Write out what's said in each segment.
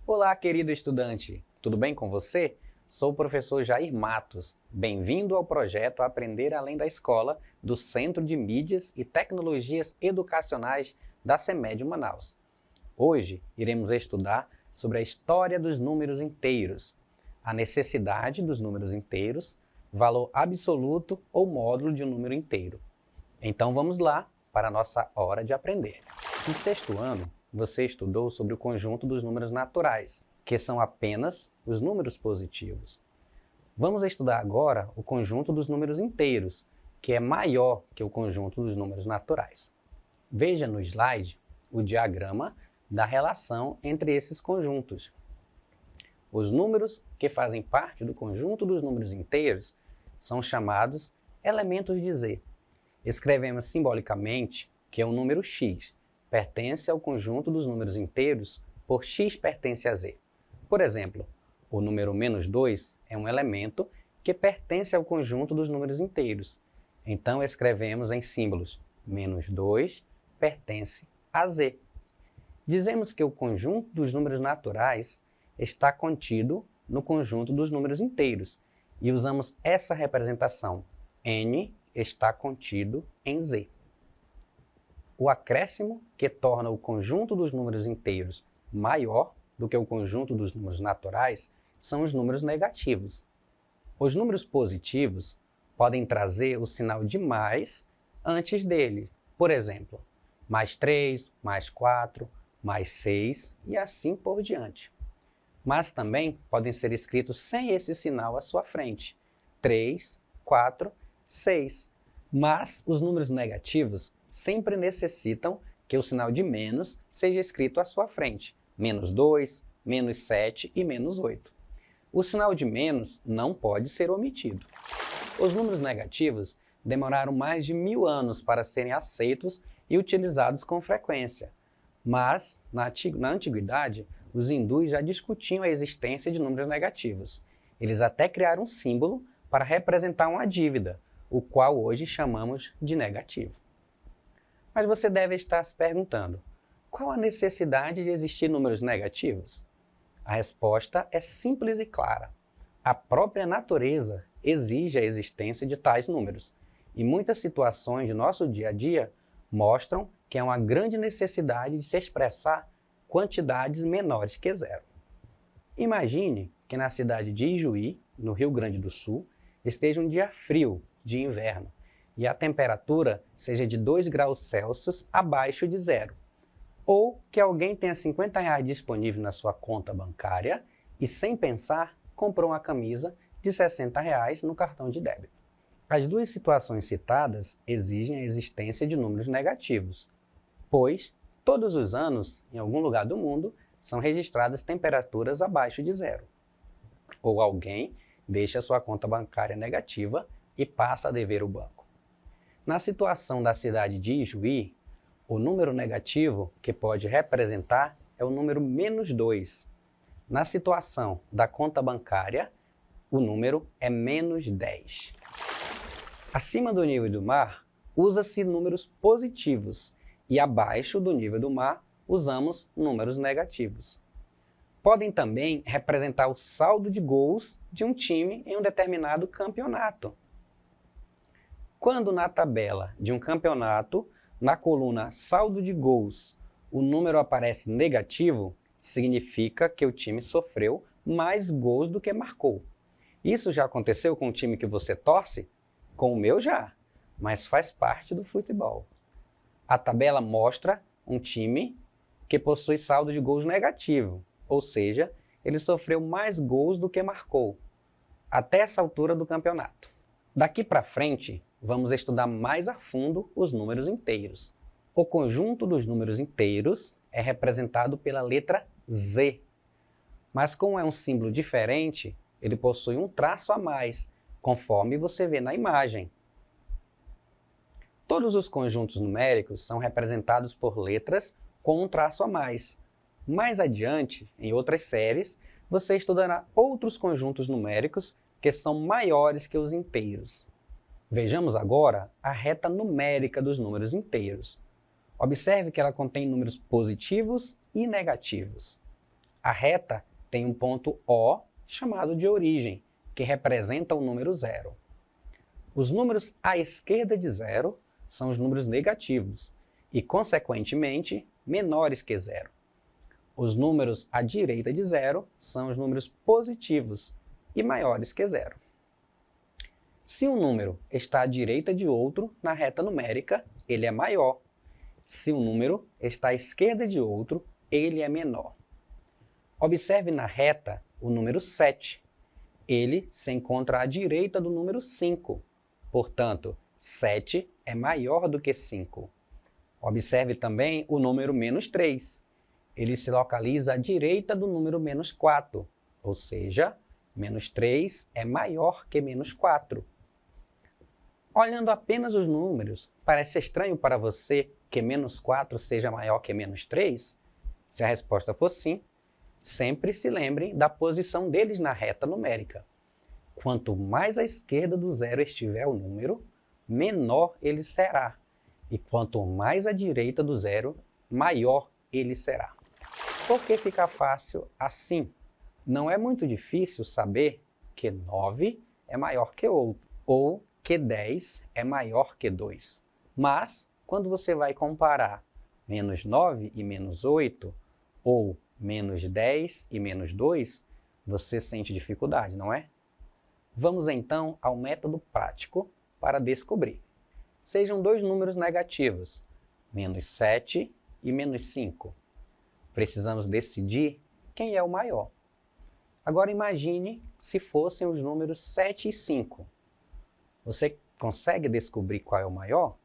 Olá, querido estudante, tudo bem com você? Sou o professor Jair Matos. Bem-vindo ao projeto Aprender Além da Escola do Centro de Mídias e Tecnologias Educacionais da CEMED Manaus. Hoje iremos estudar sobre a história dos números inteiros, a necessidade dos números inteiros, valor absoluto ou módulo de um número inteiro. Então vamos lá para a nossa hora de aprender. No sexto ano, você estudou sobre o conjunto dos números naturais, que são apenas os números positivos. Vamos estudar agora o conjunto dos números inteiros, que é maior que o conjunto dos números naturais. Veja no slide o diagrama da relação entre esses conjuntos. Os números que fazem parte do conjunto dos números inteiros são chamados elementos de Z. Escrevemos simbolicamente que é o número x pertence ao conjunto dos números inteiros por x pertence a z. Por exemplo, o número -2 é um elemento que pertence ao conjunto dos números inteiros. Então, escrevemos em símbolos -2 pertence a z. Dizemos que o conjunto dos números naturais está contido no conjunto dos números inteiros e usamos essa representação. N está contido em z. O acréscimo que torna o conjunto dos números inteiros maior do que o conjunto dos números naturais são os números negativos. Os números positivos podem trazer o sinal de mais antes dele. Por exemplo, +3, +4, +6 e assim por diante. Mas também podem ser escritos sem esse sinal à sua frente. 3, 4, 6. Mas os números negativos sempre necessitam que o sinal de menos seja escrito à sua frente. -2, -7 e -8. O sinal de menos não pode ser omitido. Os números negativos demoraram mais de 1000 anos para serem aceitos e utilizados com frequência. Mas, na antiguidade, os hindus já discutiam a existência de números negativos. Eles até criaram um símbolo para representar uma dívida, o qual hoje chamamos de negativo. Mas você deve estar se perguntando, qual a necessidade de existir números negativos? A resposta é simples e clara. A própria natureza exige a existência de tais números, e muitas situações de nosso dia a dia mostram que há uma grande necessidade de se expressar quantidades menores que zero. Imagine que na cidade de Ijuí, no Rio Grande do Sul, esteja um dia frio de inverno e a temperatura seja de 2 graus Celsius abaixo de zero. Ou que alguém tenha R$50 disponível na sua conta bancária e, sem pensar, comprou uma camisa de R$60 no cartão de débito. As duas situações citadas exigem a existência de números negativos, pois todos os anos, em algum lugar do mundo, são registradas temperaturas abaixo de zero. Ou alguém deixa sua conta bancária negativa e passa a dever o banco. Na situação da cidade de Ijuí, o número negativo que pode representar é o número -2. Na situação da conta bancária, o número é -10. Acima do nível do mar, usa-se números positivos e abaixo do nível do mar, usamos números negativos. Podem também representar o saldo de gols de um time em um determinado campeonato. Quando na tabela de um campeonato, na coluna saldo de gols, o número aparece negativo, significa que o time sofreu mais gols do que marcou. Isso já aconteceu com o time que você torce? Com o meu já, mas faz parte do futebol. A tabela mostra um time que possui saldo de gols negativo, ou seja, ele sofreu mais gols do que marcou, até essa altura do campeonato. Daqui para frente, vamos estudar mais a fundo os números inteiros. O conjunto dos números inteiros é representado pela letra Z, mas como é um símbolo diferente, ele possui um traço a mais, conforme você vê na imagem. Todos os conjuntos numéricos são representados por letras com um traço a mais. Mais adiante, em outras séries, você estudará outros conjuntos numéricos que são maiores que os inteiros. Vejamos agora a reta numérica dos números inteiros. Observe que ela contém números positivos e negativos. A reta tem um ponto O chamado de origem, que representa o número 0. Os números à esquerda de 0 são os números negativos e, consequentemente, menores que 0. Os números à direita de 0 são os números positivos e maiores que 0. Se um número está à direita de outro na reta numérica, ele é maior. Se um número está à esquerda de outro, ele é menor. Observe na reta o número 7. Ele se encontra à direita do número 5. Portanto, 7 é maior do que 5. Observe também o número menos 3. Ele se localiza à direita do número menos 4, ou seja, menos 3 é maior que menos 4. Olhando apenas os números, parece estranho para você que menos 4 seja maior que menos 3? Se a resposta for sim, sempre se lembrem da posição deles na reta numérica. Quanto mais à esquerda do 0 estiver o número, menor ele será. E quanto mais à direita do 0, maior ele será. Por que fica fácil assim? Não é muito difícil saber que 9 é maior que outro, ou que 10 é maior que 2. Mas, quando você vai comparar menos 9 e menos 8, ou menos 10 e menos 2, você sente dificuldade, não é? Vamos então ao método prático para descobrir. Sejam dois números negativos, menos 7 e menos 5. Precisamos decidir quem é o maior. Agora imagine se fossem os números 7 e 5. Você consegue descobrir qual é o maior?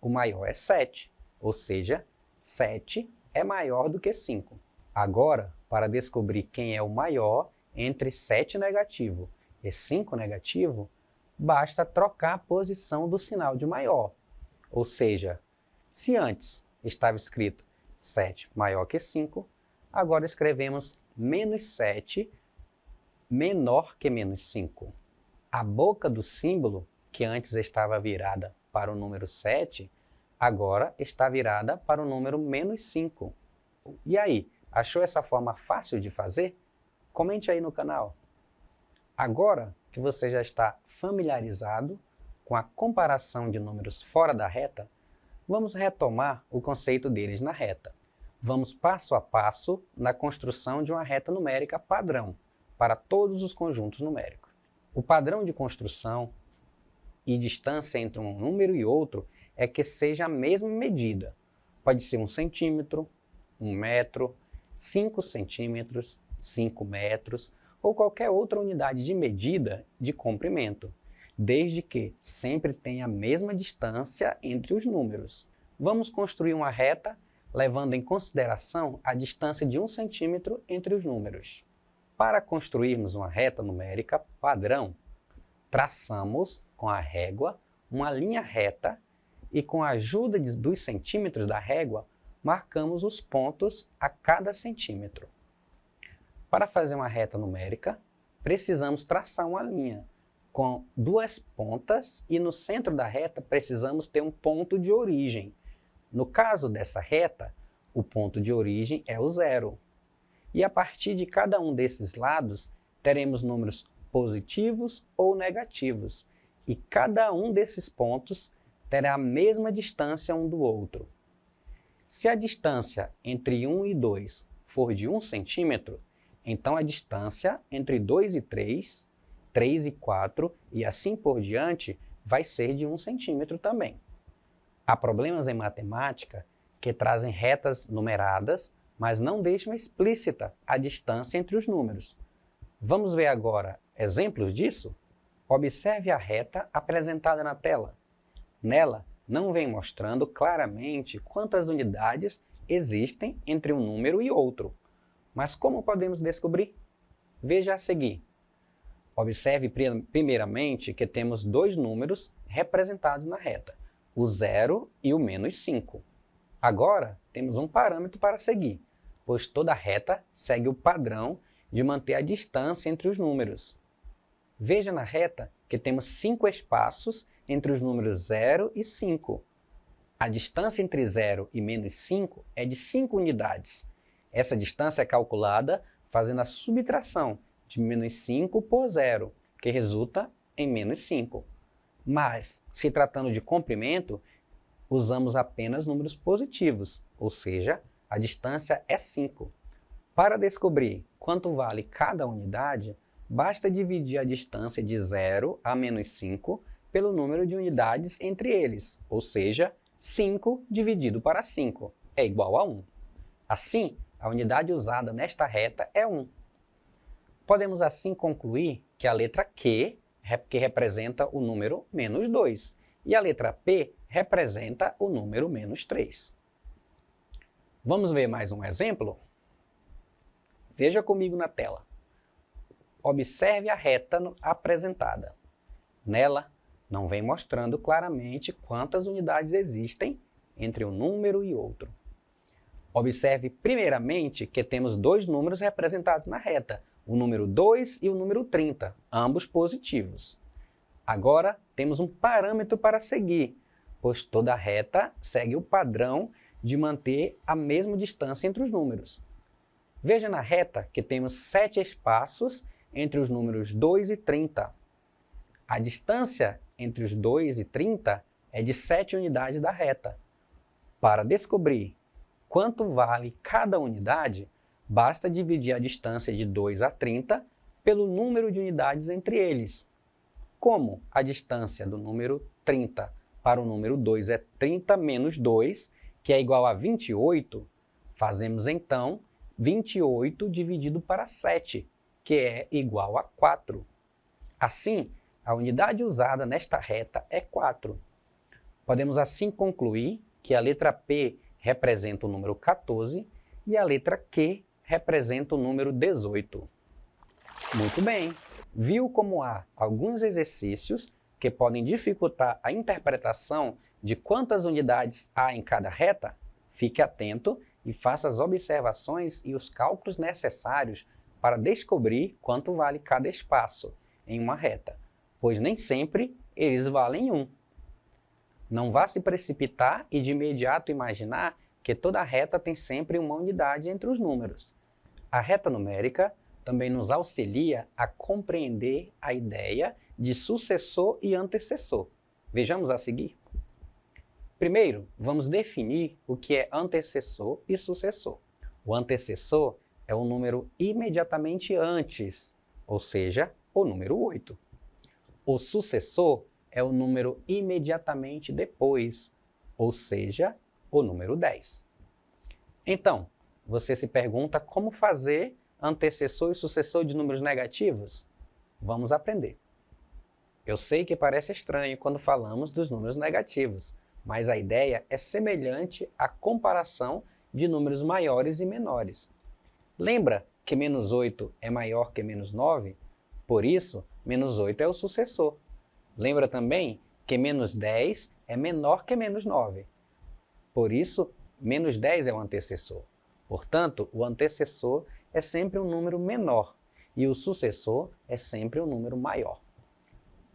O maior é 7, ou seja, 7 é maior do que 5. Agora, para descobrir quem é o maior entre 7 negativo e 5 negativo, basta trocar a posição do sinal de maior. Ou seja, se antes estava escrito 7 maior que 5, agora escrevemos menos 7 menor que menos 5. A boca do símbolo, que antes estava virada para o número 7, agora está virada para o número menos 5. E aí, achou essa forma fácil de fazer? Comente aí no canal. Agora que você já está familiarizado com a comparação de números fora da reta, vamos retomar o conceito deles na reta. Vamos passo a passo na construção de uma reta numérica padrão para todos os conjuntos numéricos. O padrão de construção e distância entre um número e outro é que seja a mesma medida. Pode ser 1 centímetro, 1 metro, 5 centímetros, 5 metros ou qualquer outra unidade de medida de comprimento, desde que sempre tenha a mesma distância entre os números. Vamos construir uma reta levando em consideração a distância de 1 centímetro entre os números. Para construirmos uma reta numérica padrão, traçamos com a régua uma linha reta e, com a ajuda dos centímetros da régua, marcamos os pontos a cada centímetro. Para fazer uma reta numérica, precisamos traçar uma linha com duas pontas e no centro da reta precisamos ter um ponto de origem. No caso dessa reta, o ponto de origem é o 0. E a partir de cada um desses lados, teremos números positivos ou negativos. E cada um desses pontos terá a mesma distância um do outro. Se a distância entre 1 e 2 for de 1 centímetro, então a distância entre 2 e 3, 3 e 4 e assim por diante vai ser de 1 centímetro também. Há problemas em matemática que trazem retas numeradas, mas não deixam explícita a distância entre os números. Vamos ver agora exemplos disso? Observe a reta apresentada na tela. Nela, não vem mostrando claramente quantas unidades existem entre um número e outro. Mas como podemos descobrir? Veja a seguir. Observe primeiramente que temos dois números representados na reta, o 0 e o menos 5. Agora, temos um parâmetro para seguir, pois toda reta segue o padrão de manter a distância entre os números. Veja na reta que temos 5 espaços entre os números 0 e 5. A distância entre 0 e menos 5 é de 5 unidades. Essa distância é calculada fazendo a subtração de menos 5 por 0, que resulta em menos 5. Mas, se tratando de comprimento, usamos apenas números positivos, ou seja, a distância é 5. Para descobrir quanto vale cada unidade, basta dividir a distância de 0 a menos 5 pelo número de unidades entre eles, ou seja, 5 dividido para 5 é igual a 1. Assim, a unidade usada nesta reta é 1. Podemos assim concluir que a letra Q, que representa o número menos 2, e a letra P representa o número menos 3. Vamos ver mais um exemplo? Veja comigo na tela. Observe a reta apresentada. Nela, não vem mostrando claramente quantas unidades existem entre um número e outro. Observe primeiramente que temos dois números representados na reta, o número 2 e o número 30, ambos positivos. Agora, temos um parâmetro para seguir, pois toda reta segue o padrão de manter a mesma distância entre os números. Veja na reta que temos 7 espaços entre os números 2 e 30. A distância entre os 2 e 30 é de 7 unidades da reta. Para descobrir quanto vale cada unidade, basta dividir a distância de 2 a 30 pelo número de unidades entre eles. Como a distância do número 30 para o número 2 é 30 menos 2, que é igual a 28, fazemos então 28 dividido para 7, que é igual a 4. Assim, a unidade usada nesta reta é 4. Podemos assim concluir que a letra P representa o número 14 e a letra Q representa o número 18. Muito bem! Viu como há alguns exercícios que podem dificultar a interpretação de quantas unidades há em cada reta? Fique atento e faça as observações e os cálculos necessários para descobrir quanto vale cada espaço em uma reta, pois nem sempre eles valem 1. Não vá se precipitar e de imediato imaginar que toda reta tem sempre uma unidade entre os números. A reta numérica também nos auxilia a compreender a ideia de sucessor e antecessor. Vejamos a seguir. Primeiro, vamos definir o que é antecessor e sucessor. O antecessor é o número imediatamente antes, ou seja, o número 8. O sucessor é o número imediatamente depois, ou seja, o número 10. Então, você se pergunta como fazer antecessor e sucessor de números negativos? Vamos aprender. Eu sei que parece estranho quando falamos dos números negativos, mas a ideia é semelhante à comparação de números maiores e menores. Lembra que menos 8 é maior que menos 9? Por isso, menos 8 é o sucessor. Lembra também que menos 10 é menor que menos 9. Por isso, menos 10 é o antecessor. Portanto, o antecessor é sempre um número menor e o sucessor é sempre um número maior.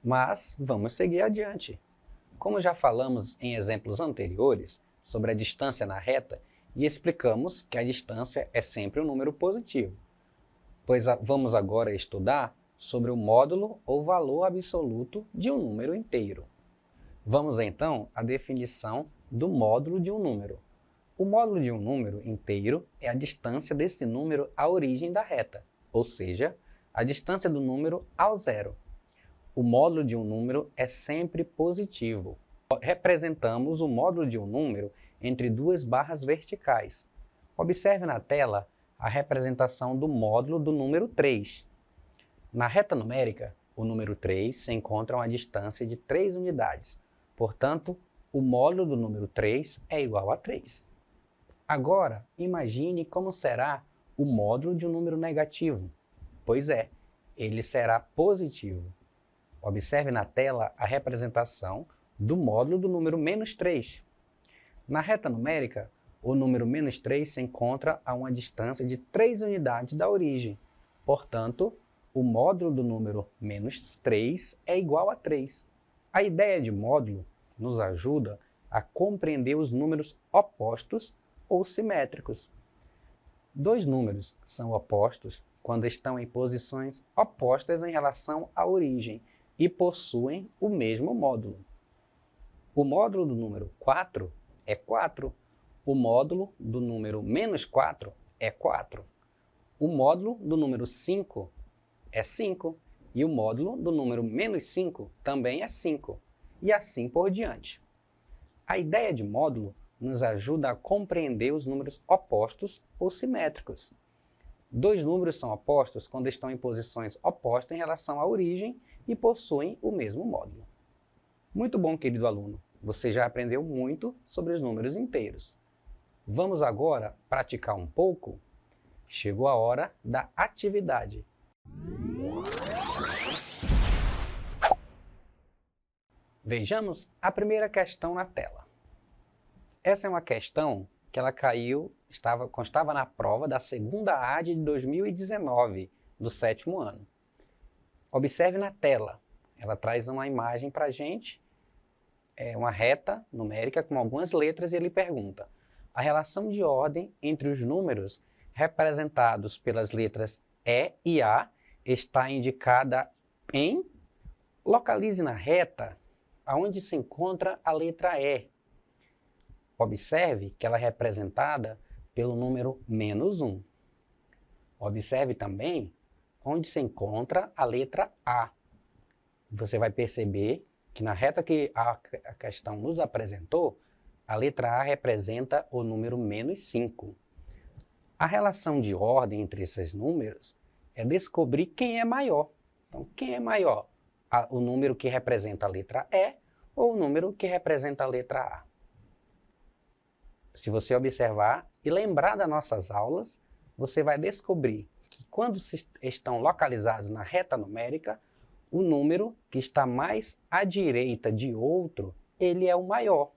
Mas vamos seguir adiante. Como já falamos em exemplos anteriores sobre a distância na reta e explicamos que a distância é sempre um número positivo, pois vamos agora estudar sobre o módulo ou valor absoluto de um número inteiro. Vamos então à definição do módulo de um número. O módulo de um número inteiro é a distância desse número à origem da reta, ou seja, a distância do número ao zero. O módulo de um número é sempre positivo. Representamos o módulo de um número entre duas barras verticais. Observe na tela a representação do módulo do número 3. Na reta numérica, o número 3 se encontra a uma distância de 3 unidades. Portanto, o módulo do número 3 é igual a 3. Agora, imagine como será o módulo de um número negativo. Pois é, ele será positivo. Observe na tela a representação do módulo do número menos 3. Na reta numérica, o número menos 3 se encontra a uma distância de 3 unidades da origem. Portanto, o módulo do número menos 3 é igual a 3. A ideia de módulo nos ajuda a compreender os números opostos ou simétricos. Dois números são opostos quando estão em posições opostas em relação à origem e possuem o mesmo módulo. O módulo do número 4 é 4. O módulo do número menos 4 é 4. O módulo do número 5 é 5. E o módulo do número menos 5 também é 5. E assim por diante. A ideia de módulo nos ajuda a compreender os números opostos ou simétricos. Dois números são opostos quando estão em posições opostas em relação à origem e possuem o mesmo módulo. Muito bom, querido aluno. Você já aprendeu muito sobre os números inteiros. Vamos agora praticar um pouco? Chegou a hora da atividade. Vejamos a primeira questão na tela. Essa é uma questão que ela constava na prova da segunda AD de 2019, do 7º ano. Observe na tela, ela traz uma imagem para a gente, uma reta numérica com algumas letras e ele pergunta: a relação de ordem entre os números representados pelas letras E e A está indicada em... Localize na reta aonde se encontra a letra E. Observe que ela é representada pelo número menos 1. Observe também onde se encontra a letra A. Você vai perceber que na reta que a questão nos apresentou, a letra A representa o número menos 5. A relação de ordem entre esses números é descobrir quem é maior. Então, quem é maior? O número que representa a letra E ou o número que representa a letra A. Se você observar e lembrar das nossas aulas, você vai descobrir que quando estão localizados na reta numérica, o número que está mais à direita de outro, ele é o maior.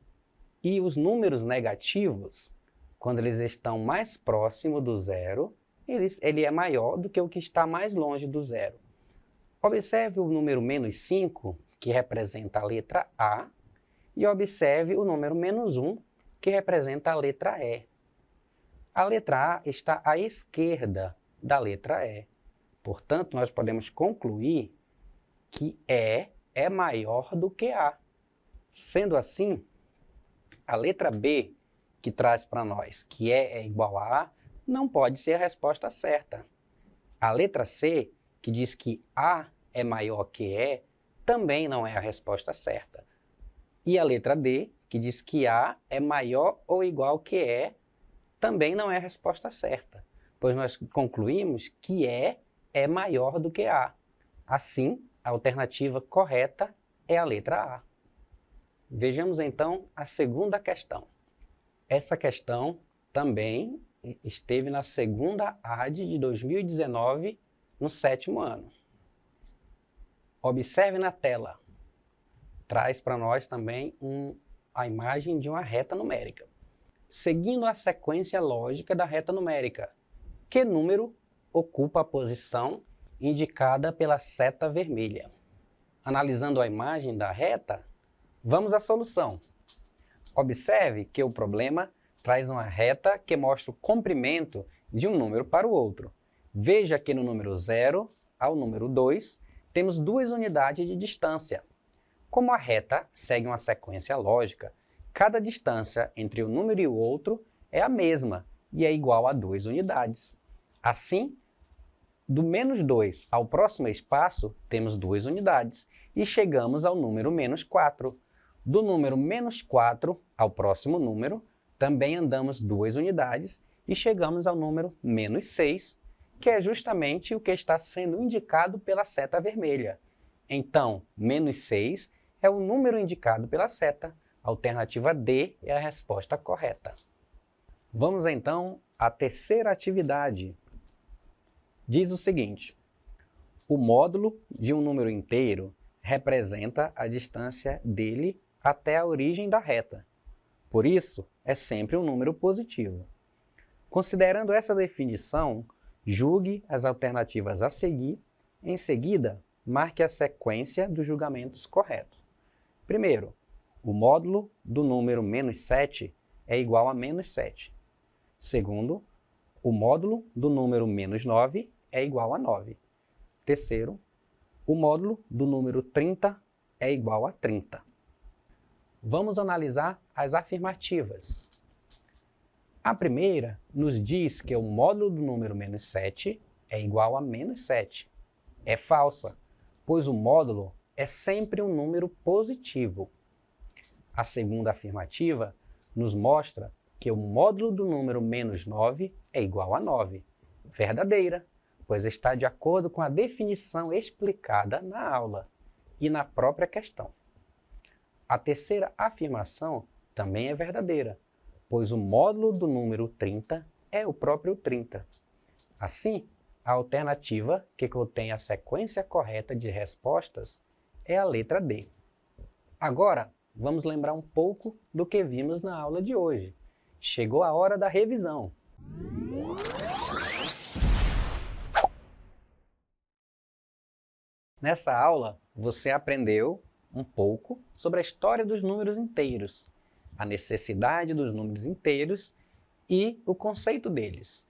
E os números negativos, quando eles estão mais próximos do zero, ele é maior do que o que está mais longe do zero. Observe o número menos 5, que representa a letra A, e observe o número menos 1, que representa a letra E. A letra A está à esquerda da letra E. Portanto, nós podemos concluir que E é maior do que A. Sendo assim, a letra B, que traz para nós que E é igual a A, não pode ser a resposta certa. A letra C, que diz que A é maior que E, também não é a resposta certa. E a letra D, que diz que A é maior ou igual que E, também não é a resposta certa, pois nós concluímos que E é maior do que A. Assim, a alternativa correta é a letra A. Vejamos então a segunda questão. Essa questão também esteve na segunda AD de 2019, no 7º ano. Observe na tela. Traz para nós também a imagem de uma reta numérica. Seguindo a sequência lógica da reta numérica, que número ocupa a posição indicada pela seta vermelha? Analisando a imagem da reta, vamos à solução. Observe que o problema traz uma reta que mostra o comprimento de um número para o outro. Veja que no número 0 ao número 2, temos 2 unidades de distância. Como a reta segue uma sequência lógica, cada distância entre um número e o outro é a mesma e é igual a 2 unidades. Assim, do menos 2 ao próximo espaço, temos 2 unidades e chegamos ao número menos 4. Do número menos 4 ao próximo número, também andamos 2 unidades e chegamos ao número menos 6, que é justamente o que está sendo indicado pela seta vermelha. Então, menos 6 é o número indicado pela seta. A alternativa D é a resposta correta. Vamos então à terceira atividade. Diz o seguinte: o módulo de um número inteiro representa a distância dele até a origem da reta. Por isso, é sempre um número positivo. Considerando essa definição, julgue as alternativas a seguir. Em seguida, marque a sequência dos julgamentos corretos. Primeiro, o módulo do número menos 7 é igual a menos 7. Segundo, o módulo do número menos 9 é igual a 9. Terceiro, o módulo do número 30 é igual a 30. Vamos analisar as afirmativas. A primeira nos diz que o módulo do número menos 7 é igual a menos 7. É falsa, pois o módulo é sempre um número positivo. A segunda afirmativa nos mostra que o módulo do número menos 9 é igual a 9. Verdadeira, pois está de acordo com a definição explicada na aula e na própria questão. A terceira afirmação também é verdadeira, pois o módulo do número 30 é o próprio 30. Assim, a alternativa que contém a sequência correta de respostas é a letra D. Agora, vamos lembrar um pouco do que vimos na aula de hoje. Chegou a hora da revisão. Nessa aula, você aprendeu um pouco sobre a história dos números inteiros, a necessidade dos números inteiros e o conceito deles,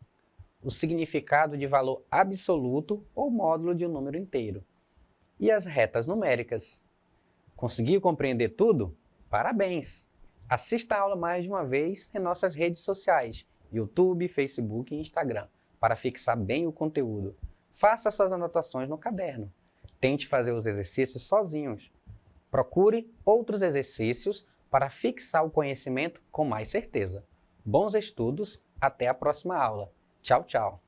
o significado de valor absoluto ou módulo de um número inteiro, e as retas numéricas. Conseguiu compreender tudo? Parabéns! Assista a aula mais de uma vez em nossas redes sociais, YouTube, Facebook e Instagram, para fixar bem o conteúdo. Faça suas anotações no caderno. Tente fazer os exercícios sozinhos. Procure outros exercícios para fixar o conhecimento com mais certeza. Bons estudos, até a próxima aula. Tchau, tchau!